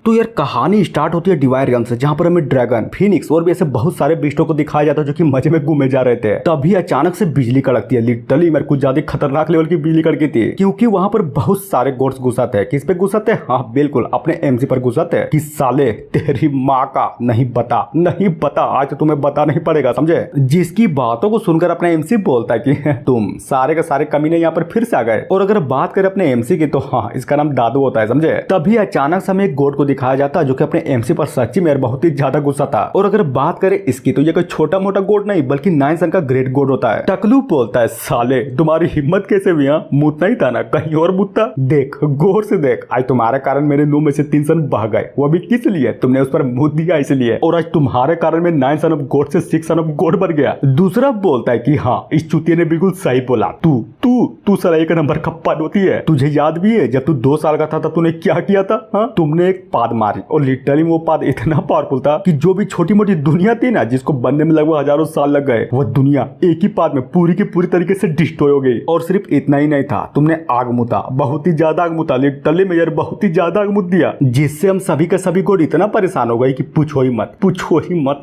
तो यार कहानी स्टार्ट होती है डिवाइन रियल्म से, जहाँ पर हमें ड्रैगन, फिनिक्स और भी ऐसे बहुत सारे बीस्टों को दिखाया जाता है जो कि मजे में घूमे जा रहे थे। तभी अचानक से बिजली कड़कती है। लिटरली मेरे कुछ ज्यादा खतरनाक लेवल की बिजली कड़की थी, क्योंकि वहां पर बहुत सारे गोड्स घुसाते हैं। किस पे घुसाते हैं? हाँ बिल्कुल, अपने एमसी पर घुसाते हैं। कि साले तेरी माँ का नहीं बता, आज तो तुम्हें बता नहीं पड़ेगा, समझे? जिसकी बातों को सुनकर अपना एमसी बोलता है कि तुम सारे के सारे कमीने यहाँ पर फिर से आ गए। और अगर बात करें अपने एमसी की तो हाँ, इसका नाम दादू होता है, समझे? तभी अचानक से हमें एक गोड को दिखाया जाता है जो कि अपने एमसी पर सच्ची में बहुत ही ज्यादा गुस्सा था। और अगर बात करें इसकी तो ये कोई छोटा मोटा गोड नहीं बल्कि 9 सन का ग्रेट गोड होता है। टकलू बोलता है, साले तुम्हारी हिम्मत कैसे हुई? मुतना ही था ना, कहीं और मुतना। देख गौर से देख, आज तुम्हारे कारण मेरे 9 में से 3 सन बह गए। वो भी किस लिए? तुमने उस पर मुंह दिया इसलिए। और आज तुम्हारे कारण मैं 9 सन ऑफ गोड से 6 सन ऑफ गोड बन गया। दूसरा बोलता है कि हाँ, इस चुतिया ने बिल्कुल सही बोला। तू साला एक नंबर का पाद होती है। तुझे याद भी है जब तू 2 साल का था तब तूने क्या किया था? हाँ, तुमने एक पाद मारी और लिटरली वो पाद इतना पावरफुल था कि जो भी छोटी मोटी दुनिया थी ना, जिसको बनने में लगभग हजारों साल लग गए, वो दुनिया एक ही पाद में पूरी की पूरी तरीके से डिस्ट्रॉय हो गई। और सिर्फ इतना ही नहीं था, तुमने आग मुता, बहुत ही ज्यादा आग मुता। लिटरली में यार बहुत ही ज्यादा आग मुत दिया, जिससे हम सभी के सभी गोड इतना परेशान हो गए कि पूछो ही मत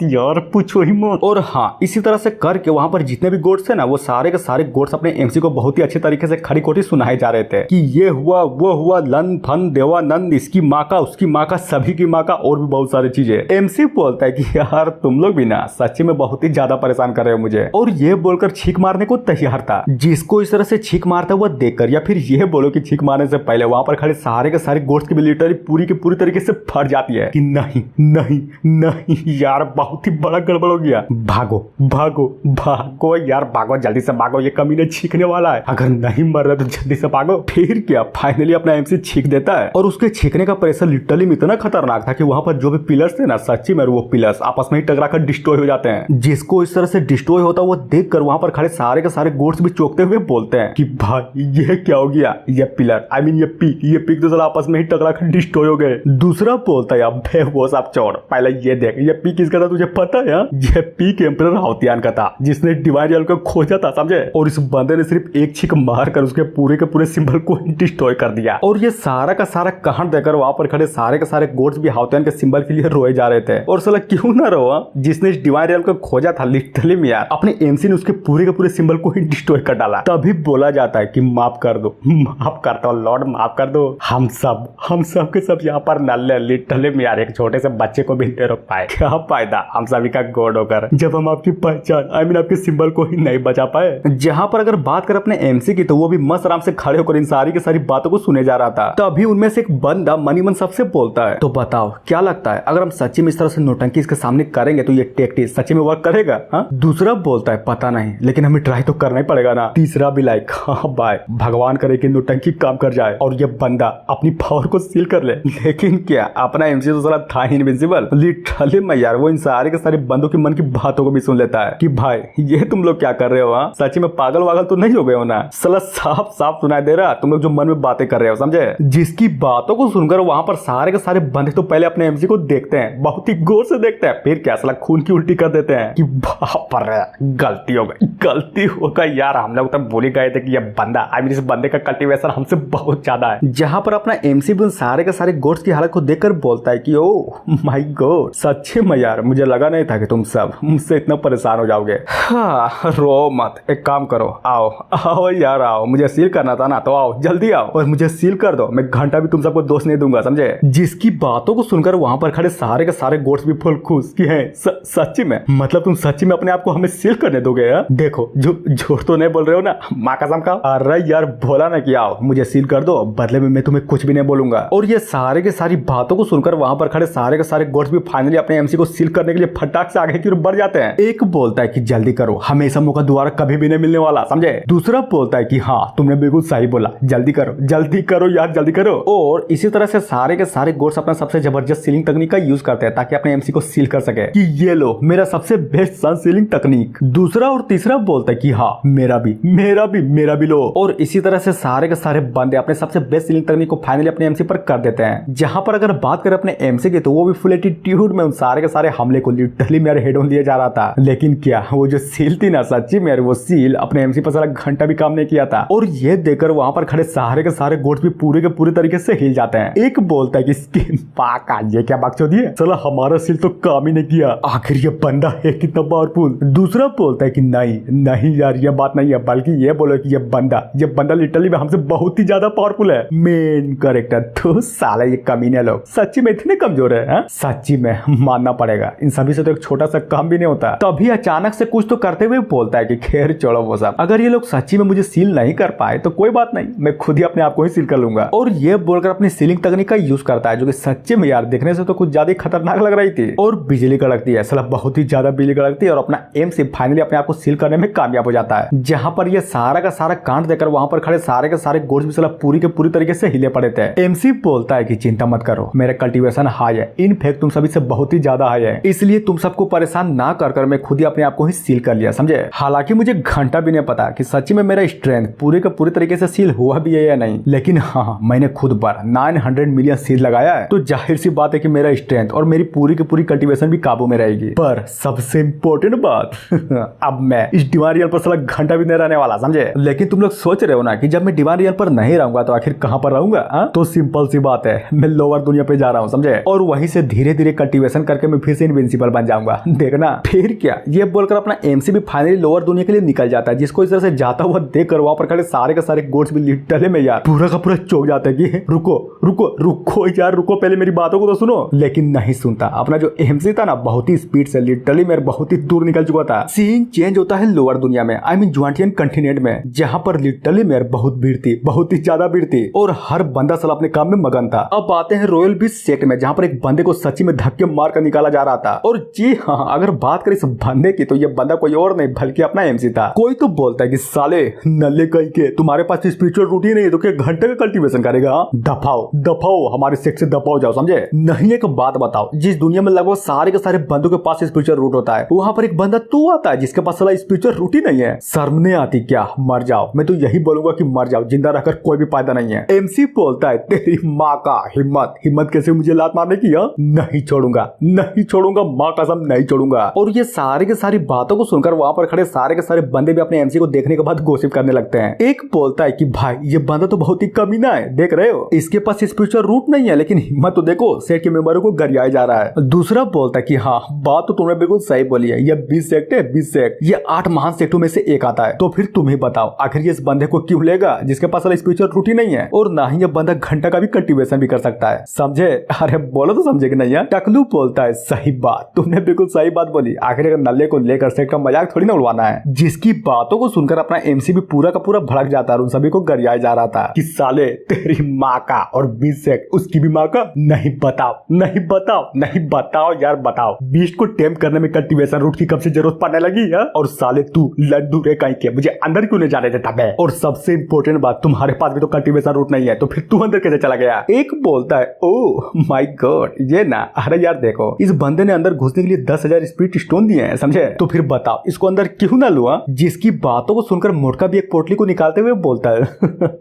यार, पूछो ही मत। और हाँ, इसी तरह से करके वहां पर जितने भी गोड्स थे ना, वो सारे के सारे गोड्स अपने एमसी को बहुत ही अच्छे तरीके से खड़ी खोटी सुनाए जा रहे थे कि ये हुआ वो हुआ, लन फन देवानंद, इसकी माँ का, उसकी माँ का, सभी की माँ का, और भी बहुत सारी चीजें। एमसी बोलता है कि यार तुम लोग भी ना सच्ची में बहुत ही ज्यादा परेशान कर रहे हो मुझे। और ये बोलकर छींक मारने को तैयार था। जिसको इस तरह से छींक मारता हुआ देखकर, या फिर ये बोलो कि छींक मारने से पहले वहां पर खड़े सारे के सारे गोड्स की मिलिट्री पूरी की पूरी तरीके से फट जाती है कि नहीं नहीं नहीं यार, बहुत ही बड़ा गड़बड़ हो गया। भागो यार, भागो जल्दी से भागो, ये कमीने छींकने वाला है। अगर नहीं मर रहा तो जल्दी से भागो। फिर क्या, फाइनली अपना एमसी छींक देता है। और उसके छींकने का प्रेशर लिटरली में इतना खतरनाक था कि वहां पर जो भी पिलर्स थे ना, सच्ची में वो पिलर्स आपस में ही टकराकर डिस्ट्रॉय हो जाते हैं। जिसको इस तरह से डिस्ट्रॉय होता वो देखकर वहां पर खड़े सारे के सारे गोड्स भी चौंकते हुए बोलते हैं कि भाई ये क्या हो गया? ये पिलर, आई मीन ये पीक तो साला आपस में ही टकराकर डिस्ट्रॉय हो गए। दूसरा बोलता है, अबे वो सब छोड़, पहले ये देख, ये पीक किसका था तुझे पता है? ये पीक एम्परर हाउतियान का था, जिसने डिवाइन रियल्म को खोजा था, समझे? और इस बंदे ने सिर्फ एक छींक मार कर उसके पूरे के पूरे सिंबल को डिस्ट्रॉय कर दिया। और ये सारा का सारा कांड देकर वहां पर खड़े सारे के सारे गोड्स भी हाउतियान के सिंबल के लिए रोए जा रहे थे। और साला क्यों ना रोआ, जिसने इस डिवाइन रियल्म को खोजा था लिटरली में यार, अपने एमसी ने उसके पूरे के पूरे सिंबल को ही डिस्ट्रॉय कर डाला। तभी बोला जाता है कि माफ कर दो, माफ करता हूँ लॉर्ड, माफ कर दो। हम सब के सब यहाँ पर नल्ले, लिटरली में यार एक छोटे से बच्चे को भी नहीं रोक पाए। क्या फायदा हम सभी का गॉड होकर, जब हम आपकी पहचान, आई मीन आपके सिंबल को ही नहीं बचा पाए। जहां पर अगर बात कर अपने एमसी की तो वो भी मस्त आराम से खड़े होकर इन सारी की सारी बातों को सुने जा रहा था। तभी उनमें से एक बंदा मनीमन सबसे बोलता है, तो बताओ क्या लगता है अगर हम सच्ची में इस तरह से नोटंकी इसके सामने करेंगे तो ये टेक्टिक सच्ची में वर्क करेगा? हाँ? दूसरा बोलता है, पता नहीं, लेकिन हमें ट्राई तो करना ही पड़ेगा ना। तीसरा भी लाइक, हाँ भाई, भगवान करे कि नोटंकी काम कर जाए और ये बंदा अपनी पावर को सील कर ले। लेकिन क्या, अपना एमसी तो साला था ही इनविजिबल। लिटरली में यार वो इन सारे के सारे बंदों की मन की बातों को भी सुन लेता है कि भाई ये तुम लोग क्या कर रहे हो? सच्ची में पागल वागल तो नहीं हो गए हो ना? साला साफ साफ सुनाई दे रहा तुम लोग जो मन में बातें कर रहे हो, समझे? जिसकी बातों को सुनकर वहां पर सारे के सारे बंदे तो पहले अपने एमसी को देखते हैं, बहुत ही गौर से देखते हैं, फिर क्या साला खून की उल्टी कर देते हैं कि बाप रे, गलती हो गई यार, हम लोग तो भूल ही गए थे कि ये बंदा, आई मीन इस बंदे का कल्टीवेशन हमसे बहुत ज्यादा है। जहां पर अपना एमसी भी सारे के सारे गोड्स की हालत को देखकर बोलता है कि ओ माय गॉड, सच्चे में यार मुझे लगा नहीं था कि तुम सब मुझसे इतना परेशान हो जाओगे। हाँ, रो मत, एक काम करो, आओ यार आओ, मुझे सील करना था ना, तो आओ जल्दी आओ और मुझे सील कर दो, मैं घंटा भी तुम सबको दोष नहीं दूंगा, समझे? जिसकी बातों को सुनकर वहां पर खड़े सारे के सारे गोड्स भी फुल खुश कि हैं सच्ची में, मतलब तुम सच्ची में अपने आप को हमें सील करने दोगे? देखो झूठ तो नहीं बोल रहे हो ना, माँ कसम का? अरे यार बोला ना कि आओ मुझे सील कर दो, बदले में मैं तुम्हें कुछ भी नहीं बोलूंगा। और ये सारे के सारी बातों को सुनकर वहां पर खड़े सारे के सारे गोड्स भी फाइनली अपने एमसी को सील करने के लिए फटाक से आगे की ओर बढ़ जाते हैं। एक बोलता है कि जल्दी करो, हमेशा मौका दोबारा कभी भी नहीं मिलने वाला, समझे? दूसरा बोलता है कि हाँ तुमने बिल्कुल सही बोला, जल्दी करो यार, जल्दी करो। और इसी तरह से सारे के सारे गोड्स अपना सबसे जबरदस्त सीलिंग तकनीक का यूज करते हैं ताकि अपने एमसी को सील कर सके कि ये लो मेरा सबसे बेस्ट सन सीलिंग तकनीक। दूसरा और तीसरा बोलता है कि हाँ मेरा भी लो। और इसी तरह से सारे के सारे बंदे अपने सबसे बेस्ट सीलिंग तकनीक को फाइनली अपने एमसी पर कर देते हैं। जहां पर अगर बात करें अपने एमसी की तो वो भी फुल एटीट्यूड में उन सारे के सारे हमले को लिटरली मेरे हेड ऑन दिया जा रहा था। लेकिन क्या वो जो सील थी ना, सच्ची में वो सील अपने एमसी पर सारा घंटा भी काम नहीं किया था। और ये देखकर वहां पर खड़े सारे के सारे गोड्स भी पूरे के पूरे तरीके से हिल जाते हैं। एक बोलता है कि इसके पाका ये क्या बकचोदी है, चला हमारा सील तो काम ही नहीं किया, आखिर ये बंदा है कितना पावरफुल। दूसरा बोलता है कि नहीं नहीं यार ये बात नहीं है, बल्कि ये बोलो कि ये बंदा लिटरली में हमसे बहुत ही ज्यादा पावरफुल है। मेन कैरेक्टर तो साला ये कमीने लोग सच्ची में इतने कमजोर है, सच्ची में मानना पड़ेगा, इन सभी से तो एक छोटा सा काम भी नहीं होता। तभी अचानक से कुछ तो करते हुए बोलता है कि खैर छोड़ो वो सब, अगर ये लोग सच्ची में मुझे सील नहीं कर पाए तो कोई बात नहीं, मैं खुद ही अपने आप को ही सील कर लूंगा। और ये बोलकर अपनी सीलिंग तकनीक का यूज करता है, जो कि सच्चे में यार देखने से तो कुछ ज्यादा खतरनाक लग रही थी। और बिजली कड़कती है, साला बहुत ही ज्यादा बिजली कड़कती है और अपना एम से फाइनली अपने आप को सील करने में कामयाब हो जाता है। जहां पर ये सारा का सारा कांड देकर वहां पर खड़े सारे के सारे गोड्स भी साला पूरी के पूरी तरीके से हिले पड़े थे। एमसी बोलता है कि चिंता मत करो, मेरा कल्टीवेशन हाई है, इनफैक्ट तुम सभी से बहुत ही ज्यादा हाई है, इसलिए तुम सबको परेशान ना कर मैं खुद ही अपने आप को ही सील कर लिया, समझे। हालांकि मुझे घंटा भी नहीं पता कि सच्ची में मेरा स्ट्रेंथ पूरे का पूरी तरीके से सील हुआ भी है या नहीं, लेकिन हाँ मैंने खुद पर 900 मिलियन सील लगाया है, तो जाहिर सी बात है कि मेरा स्ट्रेंथ और मेरी पूरी की पूरी कल्टीवेशन भी काबू में रहेगी। पर सबसे इम्पोर्टेंट बात अब मैं इस डिवाइन रियल पर साला घंटा भी नहीं रहने वाला, समझे। लेकिन तुम लोग सोच रहे हो ना कि जब मैं डिवाइन रियल पर नहीं रहूंगा तो आखिर कहां पर रहूंगा, तो सिंपल सी बात है, मैं लोअर दुनिया पे जा रहा हूं, समझे। और वहीं से धीरे धीरे कल्टीवेशन करके मैं फिर से इनविंसिबल बन जाऊंगा, देखना। फिर क्या, ये बोलकर अपना एमसी भी फाइनली लोअर दुनिया के लिए निकल जाता है, जिसको इस तरह से जाता हुआ देखकर वहां पर खड़े सारे के सारे गोड्स भी लिटरली में यार पूरा का पूरा चौंक जाता है कि रुको रुको रुको यार रुको, पहले मेरी बातों को तो सुनो। लेकिन नहीं सुनता। अपना जो एमसी था ना बहुत ही स्पीड से लिटरली मेरे बहुत ही दूर निकल चुका था। सीन चेंज होता है लोअर दुनिया में, आई मीन ज्वांटियन कंटिनेंट में, जहां पर लिटरली मेरे बहुत भीड़ थी, बहुत ही ज्यादा भीड़ थी और हर बंदा साला अपने काम में मगन था। अब आते हैं रॉयल बीच सेक्ट में, जहां पर एक बंदे को सच्ची में धक्के मार कर निकाला जा रहा था। और जी हाँ, अगर बात करें इस बंदे की तो ये बंदा कोई और नहीं बल्कि अपना एमसी था। कोई तो बोलता है कि साले नल्ले कहीं के, तुम्हारे पास स्पिरिचुअल रूटीन नहीं है तो क्या घंटे का कल्टीवेशन करेगा, दफाओ दफाओ हमारे सेक्ट से दफाओ जाओ, समझे। नहीं एक बात बताओ, जिस दुनिया में लगभग सारे के सारे बंदों के पास स्पिरिचुअल रूट होता है, वहां पर एक बंदा तू आता है जिसके पास साला स्पिरिचुअल रूट ही नहीं है। शर्म नहीं आती क्या, मर जाओ। मैं तो यही बोलूंगा कि मर जाओ, जिंदा रहकर कोई भी फायदा नहीं है। एमसी बोलता है तेरी माँ का हिम्मत कैसे मुझे लात मारने की, नहीं छोड़ूंगा नहीं छोड़ूंगा, माँ कसम नहीं छोड़ूंगा। और ये सारे के सारी बातों को सुनकर वहां पर खड़े सारे के सारे बंदे भी अपने एमसी को देखने के बाद गॉसिप करने लगते हैं। एक बोलता है कि भाई ये बंदा तो बहुत ही कमीना है, देख रहे हो इसके पास स्पिरिचुअल रूट नहीं है, लेकिन हिम्मत तो देखो, सेट के मेंबरों को गरियाया जा रहा है। दूसरा बोलता है कि हाँ बात तो तुमने बिल्कुल सही बोली है, ये 20 सेक्ट है, 20 सेक्ट, ये 8 महान सेक्टों में से एक आता है। तो फिर तुम ही बताओ आखिर ये इस बंदे को क्यों लेगा जिसके पास स्पिरिचुअल रूट ही नहीं है, और ना ही ये बंदा घंटा का भी कल्टीवेशन भी कर सकता है, समझे। अरे बोलो तो समझे कि नहीं है। टकलू बोलता है सही बात, तुमने बिल्कुल सही बात बोली, आखिर नल्ले को लेकर सेक्ट का मजाक थोड़ी ना उड़वाना है। जिसकी बातों को सुनकर अपना एमसी भी पूरा का पूरा भड़क जाता है और उन सभी को गरियाया जा रहा था कि साले तेरी माँ का और 20 सेक्ट उसकी भी माँ का, नहीं बताओ नहीं बताओ नहीं बताओ यार बताओ, बीस्ट को टेम करने में कल्टीवेशन रूट की कब से जरूरत पड़ने लगी है, और साले तू लड्डू रे कहीं के, मुझे अंदर क्यों नहीं जाने देता बे। और सबसे इंपॉर्टेंट बात, तुम्हारे पास भी तो कल्टीवेशन रूट नहीं है, तो फिर तू अंदर कैसे चला गया। एक बोलता है ओह माय गॉड ये ना, अरे यार देखो इस बंदे ने अंदर घुसने के लिए 10,000 स्पिरिट स्टोन दिए हैं, समझे। तो फिर बताओ इसको अंदर क्यों ना लुआ। जिसकी बातों को सुनकर मोटका भी एक पोटली को निकालते हुए बोलता है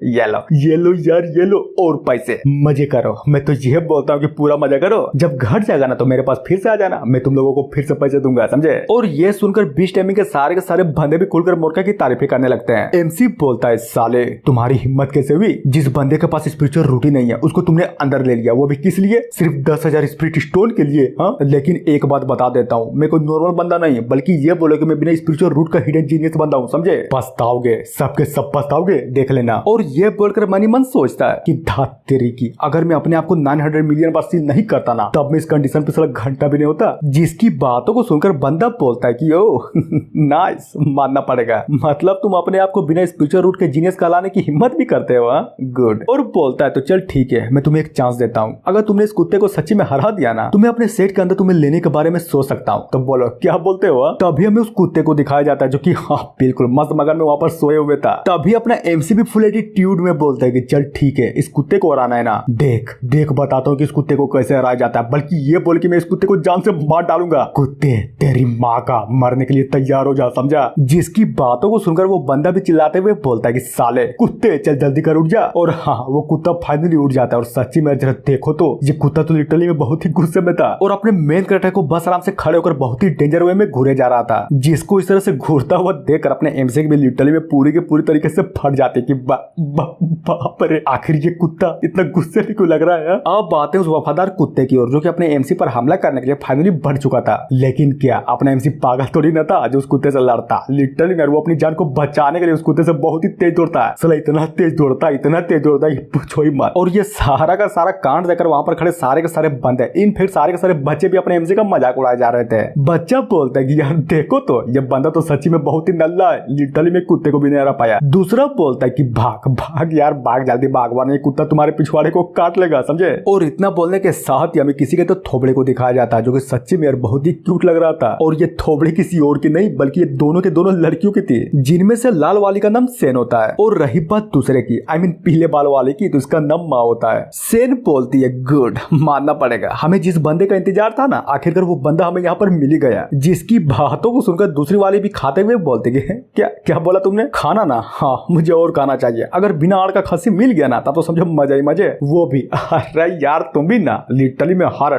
ये लो यार ये लो और पैसे, मजे करो। मैं तो ये बोलता हूँ कि पूरा मजा करो, जब घट जाएगा ना तो मेरे पास फिर से आ जाना, मैं तुम लोगों को फिर से पैसे दूंगा, समझे। और ये सुनकर बीस्ट टाइमिंग के सारे बंदे भी खुलकर मोटका की तारीफें करने लगते हैं। एमसी बोलता है साले तुम्हारी हिम्मत कैसे हुई, जिस बंदे के पास स्पिरिचुअल रूट ही नहीं है उसको तुमने अंदर ले लिया, वो भी किस लिए, सिर्फ 10,000 स्पिरिट स्टोन के लिए। हाँ लेकिन एक बात बता देता हूँ, मैं कोई नॉर्मल बंदा नहीं है, बल्कि ये बोलो कि मैं बिना स्पिरिचुअल रूट का हिडन जीनियस बंदा हूँ, समझे। पछताओगे, सबके सब पछताओगे, देख लेना। और ये बोलकर मनी मन सोचता है कि धात तेरी की, अगर मैं अपने आप को 900 मिलियन बार सील नहीं करता ना तब मैं इस कंडीशन पे साला घंटा भी नहीं होता। जिसकी बातों को सुनकर बंदा बोलता है कि ओ नाइस, मानना पड़ेगा, मतलब तुम अपने आप को बिना स्पिरिचुअल रूट के जीनियस कहलाने की हिम्मत भी करते हो, गुड। और बोलता है तो चल ठीक है, मैं तुम्हें एक चांस देता हूँ, अगर तुमने इस कुत्ते को सच्ची में हरा दिया ना, तुम्हें अपने सेट के अंदर तुम्हें लेने के बारे में सोच सकता हूँ। तो बोलो क्या बोलते हो। तभी हमें उस कुत्ते को दिखाया जाता है जो कि हाँ बिल्कुल मस्त मगन में वहां पर सोए हुए था। तभी अपना एमसी भी फुल एटीट्यूड में बोलता है कि चल ठीक है, इस कुत्ते को हराना है ना, देख देख बताता हूँ कि इस कुत्ते को कैसे हराया जाता है, बल्कि ये बोल कि मैं इस कुत्ते को जान से मार डालूंगा। कुत्ते तेरी माँ का, मरने के लिए तैयार हो जा, समझा। जिसकी बातों को सुनकर वो बंदा भी चिल्लाते हुए बोलता है कि साले कुत्ते चल जल्दी कर उठ जा। और हाँ वो कुत्ता फाइनली उठ जाता है और सच्ची में जरा देखो तो ये कुत्ता तो लिटरली में बहुत ही गुस्से में था और अपने मेन कैरेक्टर को बस आराम से खड़े होकर बहुत ही डेंजर वे में घूरे जा रहा था। जिसको इस तरह से घूरता हुआ देखकर अपने एमसी भी लिटरली में पूरी के पूरी तरीके से फट जाते कि बाप रे, आखिर ये कुत्ता इतना गुस्से में क्यों लग रहा है। अब आते हैं उस वफादार कुत्ते की ओर जो कि अपने एमसी पर हमला करने के लिए फाइनली बढ़ चुका था। लेकिन क्या अपना एमसी पागल थोड़ी न था जो उस कुत्ते से लड़ता। लिटरली यार वो अपनी जान को बचाने के लिए उस कुत्ते से बहुत ही तेज दौड़ता है। साला इतना तेज दौड़ता है पूछो ही मत। और ये सारा का सारा कांड देखकर वहां पर खड़े सारे के सारे बंदे, इनफैक्ट सारे के सारे बच्चे भी अपने एमसी का मजाक उड़ाए जा रहे थे। बच्चा बोलता है कि यार देखो तो ये बंदा तो सच्ची में बहुत ही नल्ला है, लिटरली में कुत्ते को भी नहीं हरा पाया। दूसरा बोलता है कि भाग भाग यार भाग, जल्दी भाग वरना ये कुत्ता तुम्हारे पिछवाड़े को काट लेगा, समझे। और इतना बोलने के साथ ही हमें किसी के तो थोबड़े को दिखाया जाता है जो कि सच्ची में यार बहुत ही क्यूट लग रहा था। और ये थोबड़े किसी और की नहीं बल्कि ये दोनों के दोनों लड़कियों की थी, जिनमें से लाल वाली का नाम सेन होता है और रही बात दूसरे की आई मीन पीले बाल वाले की तो इसका नाम माँ होता है। सेन बोलती है गुड, मानना पड़ेगा हमें जिस बंदे का इंतजार था ना आखिरकार वो बंदा हमें यहाँ पर मिल ही गया। जिसकी बातों को सुनकर दूसरी वाली भी खाते हुए बोलते कि क्या क्या बोला तुमने, खाना ना, हाँ मुझे और खाना चाहिए, अगर बिना आड़ का खस्सी मिल गया ना तब तो समझो मजा ही मजे, वो भी। अरे यार तुम भी ना लिटरली में हर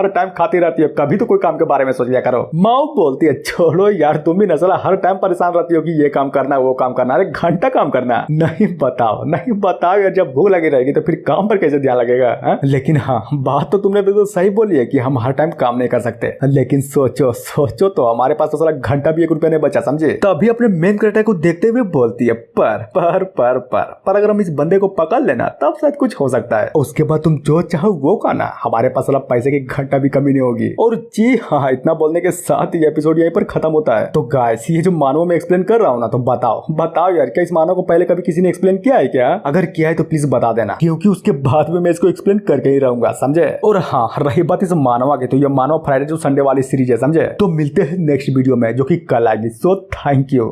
टाइम खाती रहती है, कभी तो कोई काम के बारे में सोच लिया करो। माँ बोलती है छोड़ो यार तुम भी ना साला हर टाइम परेशान रहती हो कि ये काम करना वो काम करना, अरे घंटा काम करना नहीं बताओ यार, जब भूख लगी रहेगी तो फिर काम पर कैसे ध्यान लगेगा है? लेकिन हाँ बात तो तुमने बिल्कुल सही बोली है कि हम हर टाइम काम नहीं कर सकते, लेकिन सोचो तो हमारे पास तो साला घंटा भी 1 रुपया नहीं बचा, समझे। तभी अपने मेन कैरेक्टर को देखते हुए बोलती है पर अगर हम इस बंदे को पकड़ लेना तब शायद कुछ हो सकता है, उसके बाद तुम जो चाहो वो खाना, हमारे पास साला पैसे की घंटा भी कमी नहीं होगी। और जी हाँ इतना बोलने के साथ ही एपिसोड यहीं पर खत्म होता है। तो गाइस ये जो मानव में एक्सप्लेन कर रहा हूँ ना तो बताओ यार क्या इस मानव को पहले कभी किसी ने एक्सप्लेन किया है क्या? अगर किया है तो प्लीज बता देना क्योंकि उसके बाद में मैं इसको एक्सप्लेन करके ही रहूंगा, समझे। और हाँ रही बात इस मानवा की तो ये मानव फ्राइडे जो संडे वाली सीरीज है, समझे। तो मिलते हैं नेक्स्ट वीडियो में जो कि कल आएगी। So thank you.